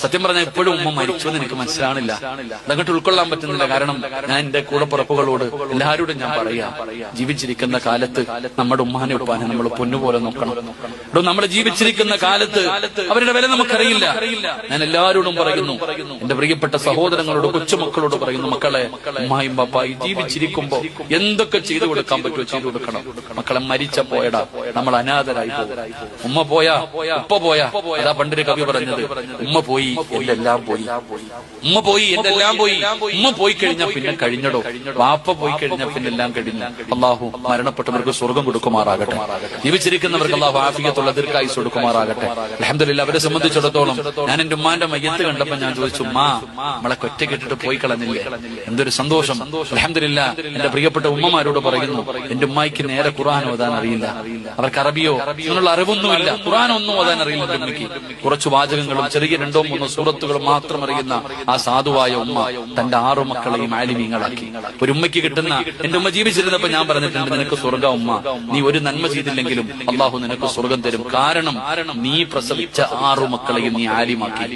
സത്യം പറഞ്ഞാൽ ഇപ്പോഴും ഉമ്മ മരിച്ചു എന്ന് എനിക്ക് മനസ്സിലാണില്ല, അതങ്ങോട്ട് ഉൾക്കൊള്ളാൻ പറ്റുന്നില്ല. കാരണം ഞാൻ എന്റെ കൂടപ്പുറപ്പുകളോട് എല്ലാവരോടും ഞാൻ പറയാം, ജീവിച്ചിരിക്കുന്ന കാലത്ത് നമ്മുടെ ഉമ്മാനെ ഉപ്പാനെ നമ്മൾ പൊന്നുപോലെ നോക്കണം. നമ്മൾ ജീവിച്ചിരിക്കുന്ന കാലത്ത് അവരുടെ വില നമുക്കറിയില്ല. ഞാൻ എല്ലാവരോടും പറയുന്നു, എന്റെ പ്രിയപ്പെട്ട സഹോദരങ്ങളോട് കൊച്ചുമക്കളോട് പറയുന്നു, മക്കളെ ഉമ്മായും പാപ്പായും ജീവിച്ചിരിക്കുമ്പോ എന്തൊക്കെ ചെയ്തു കൊടുക്കാൻ പറ്റുമോ ചെയ്തു കൊടുക്കണം. മക്കളെ മരിച്ച പോയടാ, നമ്മൾ അനാഥരായി പോകും. ഉമ്മ പോയാ ഉപ്പ പോയാ, അതാ പണ്ടൊരു കവി പറഞ്ഞത്, ഉമ്മ പോയി എന്റെ എല്ലാം പോയി, ഉമ്മ പോയി എന്റെ എല്ലാം പോയി. ഉമ്മ പോയി കഴിഞ്ഞാൽ പിന്നെ കഴിഞ്ഞടോ, വാപ്പ പോയി കഴിഞ്ഞാൽ പിന്നെ എല്ലാം കഴിഞ്ഞു. അള്ളാഹു മരണപ്പെട്ടവർക്ക് സ്വർഗം കൊടുക്കുമാറാകട്ടെ, ജീവിച്ചിരിക്കുന്നവർക്ക് അള്ളാഹു ആഫിയത്തുള്ള ദീർഘായുസ്സ് കൊടുക്കുമാറാകട്ടെ. അൽഹംദുലില്ലാഹ്, അവരെ സംബന്ധിച്ചിടത്തോളം ഞാൻ എന്റെ ഉമ്മാന്റെ മയ്യത്ത് കണ്ടപ്പോ ഞാൻ ചോദിച്ചു, ഉമ്മാ നമ്മളെ ഒറ്റയ്ക്കിട്ടിട്ട് പോയി കളഞ്ഞില്ലേ, എന്തൊരു സന്തോഷം. അൽഹംദുലില്ലാഹ്, എന്റെ പ്രിയപ്പെട്ട ഉമ്മമാരോട് പറയുന്നു, എന്റെ ഉമ്മായിക്ക് നേരെ ഖുർആൻ ഓതാൻ അറിയില്ല, അവർക്ക് അറബിയോ അങ്ങനെയുള്ള അറിവൊന്നുമില്ല, ഖുർആൻ ഒന്നും ഓതാൻ അറിയില്ല. എന്റെ ഉമ്മയ്ക്ക് കുറച്ച് വാചകങ്ങളും ചെറിയ 2-3 സൂറത്തുകളും മാത്രം അറിയുന്ന ആ സാധുവായ ഉമ്മ തന്റെ 6 മക്കളെയും ആലിമീങ്ങളാക്കി. ഒരു ഉമ്മയ്ക്ക് കിട്ടുന്ന, എന്റെ ഉമ്മ ജീവിച്ചിരുന്നപ്പോ ഞാൻ പറഞ്ഞിട്ടുണ്ട്, നിനക്ക് സ്വർഗ ഉമ്മ, നീ ഒരു നന്മ ചെയ്തില്ലെങ്കിലും അള്ളാഹു നിനക്ക് സ്വർഗം തരും. കാരണം നീ പ്രസവിച്ച 6 മക്കളെയും നീ ആലിമാക്കി,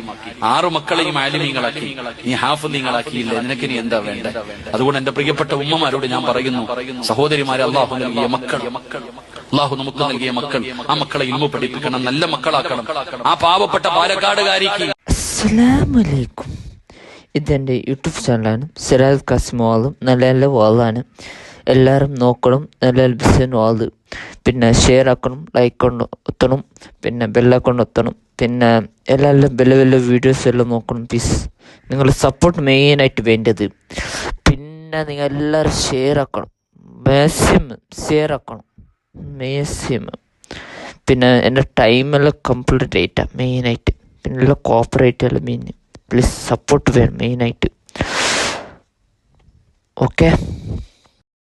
6 മക്കളെയും ആലിമീങ്ങളാക്കി, നീ ഹാഫിളീങ്ങളാക്കിയില്ലേ, നിനക്ക് നീ എന്താ വേണ്ട? അതുകൊണ്ട് എന്റെ പ്രിയപ്പെട്ട ഉമ്മമാരോട് ഞാൻ പറയുന്നു, സഹോദരിമാരെ, അള്ളാഹു നൽകിയ മക്കൾ, അള്ളാഹു നമുക്ക് നൽകിയ മക്കൾ, ആ മക്കളെ ഇൽമു പഠിപ്പിക്കണം, നല്ല മക്കളാക്കണം. ആ പാവപ്പെട്ട പാലക്കാടുകാരിക്ക് അസ്സലാമലൈക്കും, ഇതെൻ്റെ യൂട്യൂബ് ചാനലാണ്. സിറാജ് കാസിം വാളും നല്ല നല്ല വാളാണ്, എല്ലാവരും നോക്കണം. നല്ല ബിസിൻ വാള്, പിന്നെ ഷെയർ ആക്കണം, ലൈക്ക് കൊണ്ട് ഒത്തണം, പിന്നെ ബെല്ലൈക്കൺ ഒത്തണം, പിന്നെ എല്ലാം വലിയ വീഡിയോസ് എല്ലാം നോക്കണം. പ്ലീസ് നിങ്ങൾ സപ്പോർട്ട് മെയിനായിട്ട് വേണ്ടത്. പിന്നെ നിങ്ങൾ എല്ലാവരും ഷെയർ ആക്കണം, മാക്സിമം ഷെയർ ആക്കണം, മാക്സിമം. പിന്നെ എൻ്റെ ടൈമെല്ലാം കംപ്ലീറ്റ് ആയിട്ടാണ് മെയിനായിട്ട്, പിന്നെ എല്ലാം കോപ്പറേറ്റ് എല്ലാം മെയിൻ. പ്ലീസ് സപ്പോർട്ട് വേണം മെയിനായിട്ട്. ഓക്കെ.